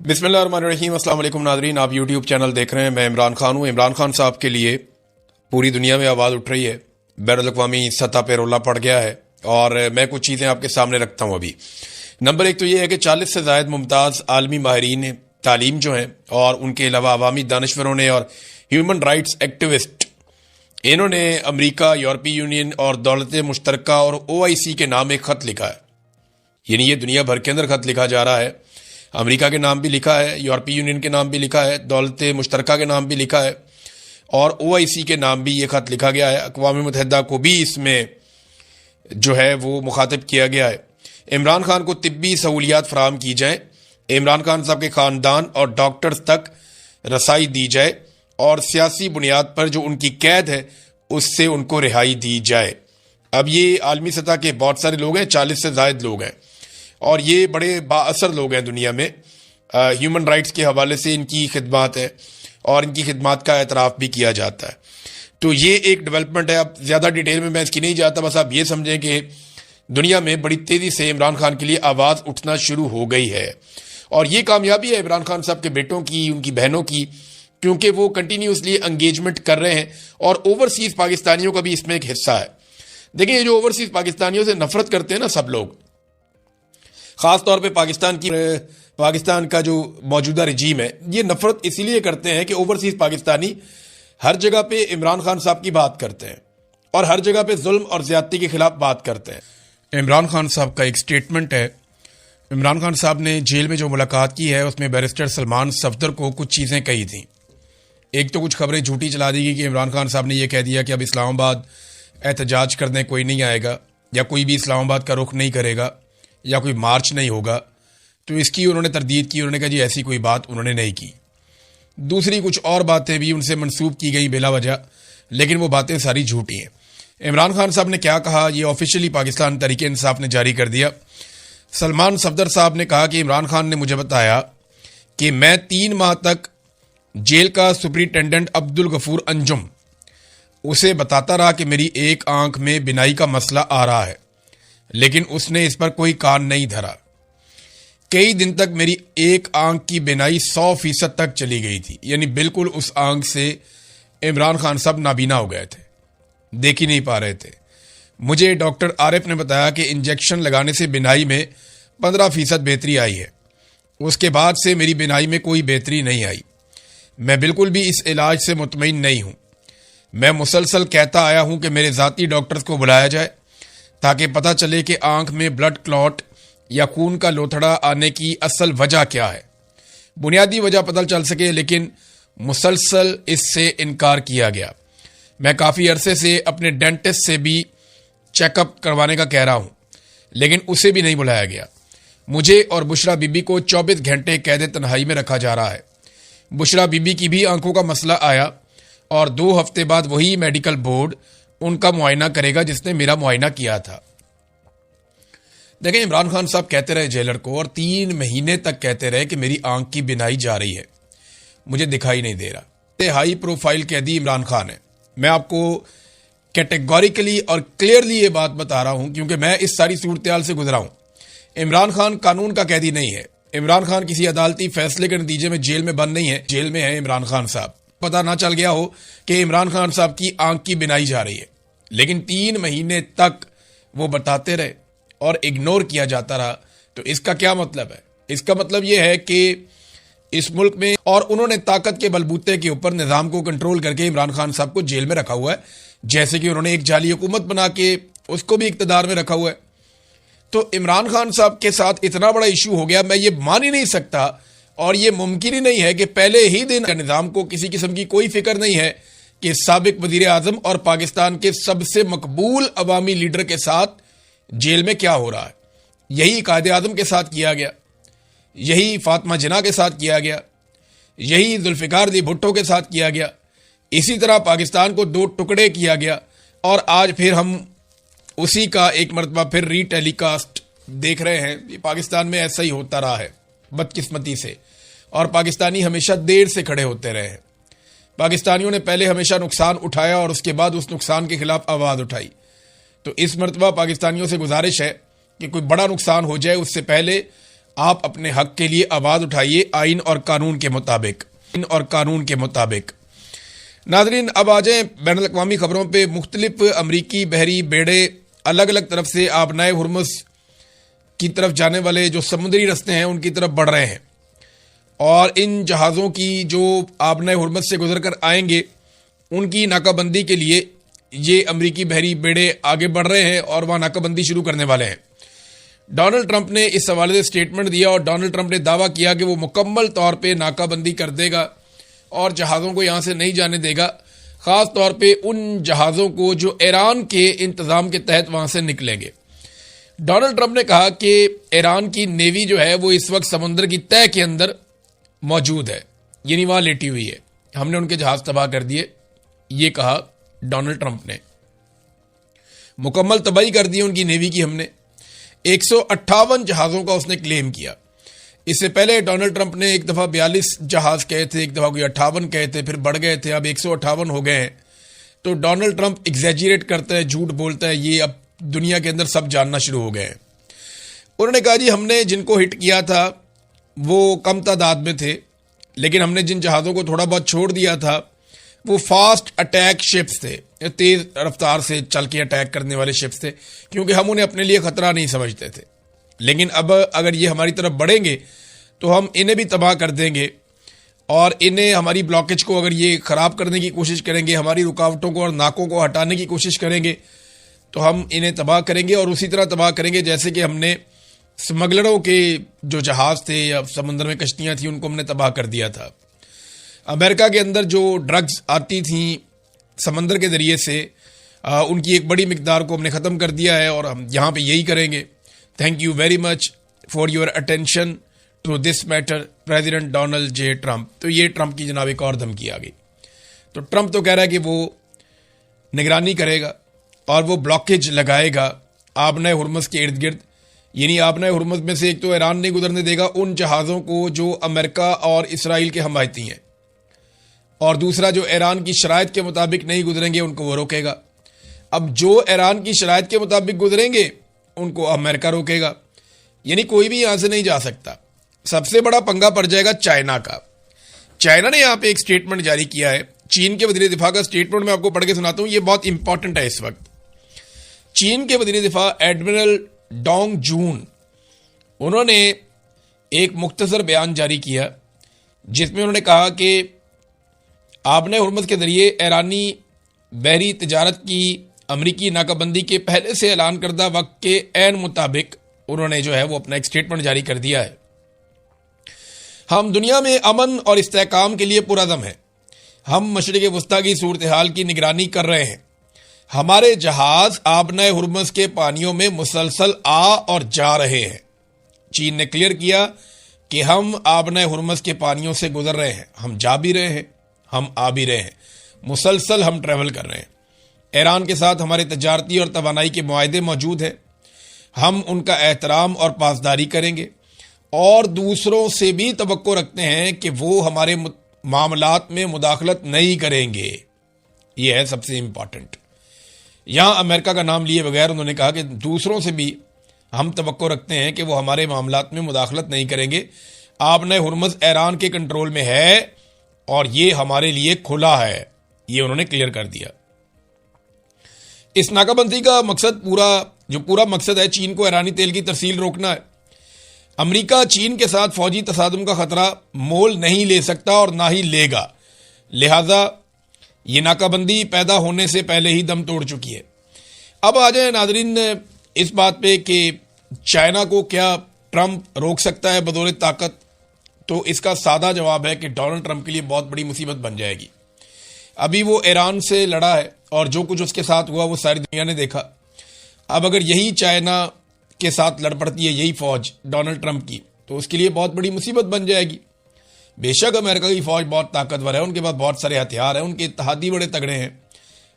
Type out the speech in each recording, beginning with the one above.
بسم اللہ الرحمن الرحیم۔ السلام علیکم ناظرین، آپ یوٹیوب چینل دیکھ رہے ہیں، میں عمران خان ہوں۔ عمران خان صاحب کے لیے پوری دنیا میں آواز اٹھ رہی ہے، بین الاقوامی سطح پہ رولا پڑ گیا ہے، اور میں کچھ چیزیں آپ کے سامنے رکھتا ہوں ابھی۔ نمبر ایک تو یہ ہے کہ 40 سے زائد ممتاز عالمی ماہرین تعلیم جو ہیں، اور ان کے علاوہ عوامی دانشوروں نے اور ہیومن رائٹس ایکٹیوسٹ، انہوں نے امریکہ، یورپی یونین اور دولت مشترکہ اور OIC کے نام ایک خط لکھا ہے۔ یعنی یہ دنیا بھر کے اندر خط لکھا جا رہا ہے، امریکہ کے نام بھی لکھا ہے، یورپی یونین کے نام بھی لکھا ہے، دولت مشترکہ کے نام بھی لکھا ہے، اور OIC کے نام بھی یہ خط لکھا گیا ہے۔ اقوام متحدہ کو بھی اس میں جو ہے وہ مخاطب کیا گیا ہے۔ عمران خان کو طبی سہولیات فراہم کی جائیں، عمران خان صاحب کے خاندان اور ڈاکٹرز تک رسائی دی جائے، اور سیاسی بنیاد پر جو ان کی قید ہے اس سے ان کو رہائی دی جائے۔ اب یہ عالمی سطح کے بہت سارے لوگ ہیں، 40 سے زائد لوگ ہیں، اور یہ بڑے با اثر لوگ ہیں دنیا میں۔ ہیومن رائٹس کے حوالے سے ان کی خدمات ہے، اور ان کی خدمات کا اعتراف بھی کیا جاتا ہے۔ تو یہ ایک ڈیولپمنٹ ہے۔ اب زیادہ ڈیٹیل میں اس کی نہیں جاتا، بس آپ یہ سمجھیں کہ دنیا میں بڑی تیزی سے عمران خان کے لیے آواز اٹھنا شروع ہو گئی ہے، اور یہ کامیابی ہے عمران خان صاحب کے بیٹوں کی، ان کی بہنوں کی، کیونکہ وہ کنٹینیوسلی انگیجمنٹ کر رہے ہیں، اور اوورسیز پاکستانیوں کا بھی اس میں ایک حصہ ہے۔ دیکھیں، یہ جو اوورسیز پاکستانیوں سے نفرت کرتے ہیں نا سب لوگ، خاص طور پہ پاکستان کا جو موجودہ رجیم ہے، یہ نفرت اسی لیے کرتے ہیں کہ اوورسیز پاکستانی ہر جگہ پہ عمران خان صاحب کی بات کرتے ہیں، اور ہر جگہ پہ ظلم اور زیادتی کے خلاف بات کرتے ہیں۔ عمران خان صاحب کا ایک سٹیٹمنٹ ہے۔ عمران خان صاحب نے جیل میں جو ملاقات کی ہے اس میں بیرسٹر سلمان صفدر کو کچھ چیزیں کہی تھیں۔ ایک تو کچھ خبریں جھوٹی چلا دی گئی کہ عمران خان صاحب نے یہ کہہ دیا کہ اب اسلام آباد احتجاج کرنے کوئی نہیں آئے گا، یا کوئی بھی اسلام آباد کا رخ نہیں کرے گا، یا کوئی مارچ نہیں ہوگا۔ تو اس کی انہوں نے تردید کی، انہوں نے کہا جی ایسی کوئی بات انہوں نے نہیں کی۔ دوسری کچھ اور باتیں بھی ان سے منسوب کی گئی بلا وجہ، لیکن وہ باتیں ساری جھوٹی ہیں۔ عمران خان صاحب نے کیا کہا، یہ آفیشلی پاکستان تحریک انصاف نے جاری کر دیا۔ سلمان صفدر صاحب نے کہا کہ عمران خان نے مجھے بتایا کہ میں 3 ماہ تک جیل کا سپرنٹینڈنٹ عبدالغفور انجم اسے بتاتا رہا کہ میری ایک آنکھ میں بینائی کا مسئلہ آ رہا ہے، لیکن اس نے اس پر کوئی کان نہیں دھرا۔ کئی دن تک میری ایک آنکھ کی بینائی 100% تک چلی گئی تھی، یعنی بالکل اس آنکھ سے عمران خان صاحب نابینا ہو گئے تھے، دیکھ ہی نہیں پا رہے تھے۔ مجھے ڈاکٹر عارف نے بتایا کہ انجیکشن لگانے سے بینائی میں 15% بہتری آئی ہے۔ اس کے بعد سے میری بینائی میں کوئی بہتری نہیں آئی۔ میں بالکل بھی اس علاج سے مطمئن نہیں ہوں۔ میں مسلسل کہتا آیا ہوں کہ میرے ذاتی ڈاکٹرز کو بلایا جائے تاکہ پتہ چلے کہ آنکھ میں بلڈ کلوٹ یا خون کا لوتھڑا آنے کی اصل وجہ کیا ہے، بنیادی وجہ پتہ چل سکے، لیکن مسلسل اس سے انکار کیا گیا۔ میں کافی عرصے سے اپنے ڈینٹسٹ سے بھی چیک اپ کروانے کا کہہ رہا ہوں، لیکن اسے بھی نہیں بلایا گیا۔ مجھے اور بشرا بی بی کو 24 گھنٹے قید تنہائی میں رکھا جا رہا ہے۔ بشرا بی بی کی بھی آنکھوں کا مسئلہ آیا، اور 2 ہفتے بعد وہی میڈیکل بورڈ ان کا معائنہ کرے گا جس نے میرا معائنہ کیا تھا۔ دیکھیں، عمران خان صاحب کہتے رہے جیلر کو، اور 3 مہینے تک کہتے رہے کہ میری آنکھ کی بینائی جا رہی ہے، مجھے دکھائی نہیں دے رہا۔ ہائی پروفائل قیدی عمران خان ہے۔ میں آپ کو کیٹیگوریکلی اور کلیئرلی یہ بات بتا رہا ہوں، کیونکہ میں اس ساری صورتحال سے گزرا ہوں۔ عمران خان قانون کا قیدی نہیں ہے۔ عمران خان کسی عدالتی فیصلے کے نتیجے میں جیل میں بند نہیں ہے، جیل میں ہے عمران خان صاحب۔ پتہ نہ چل گیا ہو کہ عمران خان صاحب کی آنکھ کی بینائی جا رہی ہے، لیکن 3 مہینے تک وہ بتاتے رہے اور اگنور کیا جاتا رہا۔ تو اس کا کیا مطلب ہے؟ اس کا مطلب یہ ہے کہ اس ملک میں، اور انہوں نے طاقت کے بلبوتے کے اوپر نظام کو کنٹرول کر کے عمران خان صاحب کو جیل میں رکھا ہوا ہے، جیسے کہ انہوں نے ایک جعلی حکومت بنا کے اس کو بھی اقتدار میں رکھا ہوا ہے۔ تو عمران خان صاحب کے ساتھ اتنا بڑا ایشو ہو گیا، میں یہ مان ہی نہیں سکتا، اور یہ ممکن ہی نہیں ہے کہ پہلے ہی دن کا نظام کو کسی قسم کی کوئی فکر نہیں ہے کہ سابق وزیر اعظم اور پاکستان کے سب سے مقبول عوامی لیڈر کے ساتھ جیل میں کیا ہو رہا ہے۔ یہی قائد اعظم کے ساتھ کیا گیا، یہی فاطمہ جناح کے ساتھ کیا گیا، یہی ذوالفقار علی بھٹو کے ساتھ کیا گیا، اسی طرح پاکستان کو 2 ٹکڑے کیا گیا، اور آج پھر ہم اسی کا ایک مرتبہ پھر ری ٹیلی کاسٹ دیکھ رہے ہیں۔ یہ پاکستان میں ایسا ہی ہوتا رہا ہے بدقسمتی سے، اور پاکستانی ہمیشہ دیر سے کھڑے ہوتے رہے ہیں۔ پاکستانیوں نے پہلے ہمیشہ نقصان اٹھایا، اور اس کے بعد اس نقصان کے خلاف آواز اٹھائی۔ تو اس مرتبہ پاکستانیوں سے گزارش ہے کہ کوئی بڑا نقصان ہو جائے اس سے پہلے آپ اپنے حق کے لیے آواز اٹھائیے آئین اور قانون کے مطابق۔ ناظرین، اب آ جائیں بین الاقوامی خبروں پہ۔ مختلف امریکی بحری بیڑے الگ الگ طرف سے آبنائے ہرمز کی طرف جانے والے جو سمندری رستے ہیں ان کی طرف بڑھ رہے ہیں، اور ان جہازوں کی جو آبنائے ہرمز سے گزر کر آئیں گے ان کی ناکہ بندی کے لیے یہ امریکی بحری بیڑے آگے بڑھ رہے ہیں اور وہاں ناکہ بندی شروع کرنے والے ہیں۔ ڈونلڈ ٹرمپ نے اس حوالے سے سٹیٹمنٹ دیا اور ڈونلڈ ٹرمپ نے دعویٰ کیا کہ وہ مکمل طور پہ ناکہ بندی کر دے گا اور جہازوں کو یہاں سے نہیں جانے دے گا، خاص طور پہ ان جہازوں کو جو ایران کے انتظام کے تحت وہاں سے نکلیں گے۔ ڈونلڈ ٹرمپ نے کہا کہ ایران کی نیوی جو ہے وہ اس وقت سمندر کی تہہ کے اندر موجود ہے، یعنی وہاں لیٹی ہوئی ہے، ہم نے ان کے جہاز تباہ کر دیے، یہ کہا ڈونلڈ ٹرمپ نے۔ مکمل تباہی کر دی ان کی نیوی کی ہم نے۔ 158 جہازوں کا اس نے کلیم کیا۔ اس سے پہلے ڈونلڈ ٹرمپ نے ایک دفعہ 42 جہاز کہے تھے، ایک دفعہ کوئی 58 کہے تھے، پھر بڑھ گئے تھے، اب 158 ہو گئے ہیں۔ تو ڈونلڈ ٹرمپ ایگزیجریٹ کرتا ہے، جھوٹ بولتا ہے، یہ اب دنیا کے اندر سب جاننا شروع ہو گئے ہیں۔ انہوں نے کہا جی ہم نے جن کو ہٹ کیا تھا وہ کم تعداد میں تھے، لیکن ہم نے جن جہازوں کو تھوڑا بہت چھوڑ دیا تھا وہ فاسٹ اٹیک شپس تھے، تیز رفتار سے چل کے اٹیک کرنے والے شپس تھے، کیونکہ ہم انہیں اپنے لیے خطرہ نہیں سمجھتے تھے۔ لیکن اب اگر یہ ہماری طرف بڑھیں گے تو ہم انہیں بھی تباہ کر دیں گے، اور انہیں ہماری بلاکیج کو اگر یہ خراب کرنے کی کوشش کریں گے، ہماری رکاوٹوں کو اور ناکوں کو ہٹانے کی کوشش کریں گے تو ہم انہیں تباہ کریں گے، اور اسی طرح تباہ کریں گے جیسے کہ ہم نے سمگلروں کے جو جہاز تھے یا سمندر میں کشتیاں تھیں ان کو ہم نے تباہ کر دیا تھا۔ امریکہ کے اندر جو ڈرگز آتی تھیں سمندر کے ذریعے سے، ان کی ایک بڑی مقدار کو ہم نے ختم کر دیا ہے، اور ہم یہاں پہ یہی کریں گے۔ Thank you very much for your attention to this matter President Donald J Trump. تو یہ ٹرمپ کی جناب ایک اور دھمکی آ گئی۔ تو ٹرمپ تو کہہ رہا ہے کہ وہ نگرانی کرے گا اور وہ بلاکیج لگائے گا آبنائے ہرمز کے ارد گرد، یعنی آبنائے ہرمز میں سے ایک تو ایران نہیں گزرنے دے گا ان جہازوں کو جو امریکہ اور اسرائیل کے حمایتی ہیں، اور دوسرا جو ایران کی شرائط کے مطابق نہیں گزریں گے ان کو وہ روکے گا۔ اب جو ایران کی شرائط کے مطابق گزریں گے ان کو امریکہ روکے گا، یعنی کوئی بھی یہاں سے نہیں جا سکتا۔ سب سے بڑا پنگا پڑ جائے گا چائنا کا۔ چائنا نے یہاں پہ ایک سٹیٹمنٹ جاری کیا ہے، چین کے وزیر دفاع کا سٹیٹمنٹ میں آپ کو پڑھ کے سناتا ہوں، یہ بہت امپورٹنٹ ہے اس وقت۔ چین کے وزیر دفاع ایڈمرل ڈونگ جون، انہوں نے ایک مختصر بیان جاری کیا جس میں انہوں نے کہا کہ آبنائے ہرمز کے ذریعے ایرانی بحری تجارت کی امریکی ناکہ بندی کے پہلے سے اعلان کردہ وقت کے عین مطابق انہوں نے جو ہے وہ اپنا ایک سٹیٹمنٹ جاری کر دیا ہے۔ ہم دنیا میں امن اور استحکام کے لیے پرعزم ہیں۔ ہم مشرق وسطیٰ کی صورتحال کی نگرانی کر رہے ہیں۔ ہمارے جہاز آبنائے ہرمز کے پانیوں میں مسلسل آ اور جا رہے ہیں۔ چین نے کلیئر کیا کہ ہم آبنائے ہرمز کے پانیوں سے گزر رہے ہیں، ہم جا بھی رہے ہیں، ہم آ بھی رہے ہیں، مسلسل ہم ٹریول کر رہے ہیں۔ ایران کے ساتھ ہمارے تجارتی اور توانائی کے معاہدے موجود ہیں، ہم ان کا احترام اور پاسداری کریں گے، اور دوسروں سے بھی توقع رکھتے ہیں کہ وہ ہمارے معاملات میں مداخلت نہیں کریں گے۔ یہ ہے سب سے امپورٹنٹ۔ یہاں امریکہ کا نام لیے بغیر انہوں نے کہا کہ دوسروں سے بھی ہم توقع رکھتے ہیں کہ وہ ہمارے معاملات میں مداخلت نہیں کریں گے۔ آبنائے ہرمز ایران کے کنٹرول میں ہے اور یہ ہمارے لیے کھلا ہے، یہ انہوں نے کلیئر کر دیا۔ اس ناکہ بندی کا مقصد پورا مقصد ہے چین کو ایرانی تیل کی ترسیل روکنا ہے۔ امریکہ چین کے ساتھ فوجی تصادم کا خطرہ مول نہیں لے سکتا اور نہ ہی لے گا، لہذا یہ ناکہ بندی پیدا ہونے سے پہلے ہی دم توڑ چکی ہے۔ اب آ جائیں ناظرین اس بات پہ کہ چائنا کو کیا ٹرمپ روک سکتا ہے بدور طاقت؟ تو اس کا سادہ جواب ہے کہ ڈونلڈ ٹرمپ کے لیے بہت بڑی مصیبت بن جائے گی۔ ابھی وہ ایران سے لڑا ہے اور جو کچھ اس کے ساتھ ہوا وہ ساری دنیا نے دیکھا۔ اب اگر یہی چائنا کے ساتھ لڑ پڑتی ہے یہی فوج ڈونلڈ ٹرمپ کی تو اس کے لیے بہت بڑی مصیبت بن جائے گی۔ بے شک امریکہ کی فوج بہت طاقتور ہے، ان کے پاس بہت سارے ہتھیار ہیں، ان کے اتحادی بڑے تگڑے ہیں،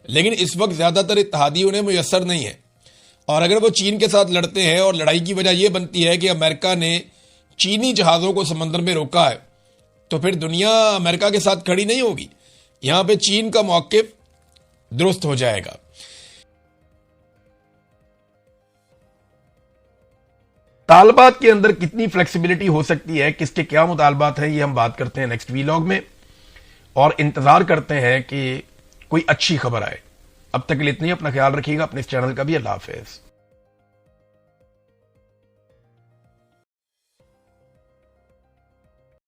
لیکن اس وقت زیادہ تر اتحادی انہیں میسر نہیں ہے۔ اور اگر وہ چین کے ساتھ لڑتے ہیں اور لڑائی کی وجہ یہ بنتی ہے کہ امریکہ نے چینی جہازوں کو سمندر میں روکا ہے تو پھر دنیا امریکہ کے ساتھ کھڑی نہیں ہوگی، یہاں پہ چین کا موقف درست ہو جائے گا۔ طالبات کے اندر کتنی فلیکسیبلٹی ہو سکتی ہے، کس کے کیا مطالبات ہیں، یہ ہم بات کرتے ہیں نیکسٹ ویلاگ میں، اور انتظار کرتے ہیں کہ کوئی اچھی خبر آئے۔ اب تک کے لیے اتنی، اپنا خیال رکھیے گا، اپنے اس چینل کا بھی۔ اللہ حافظ۔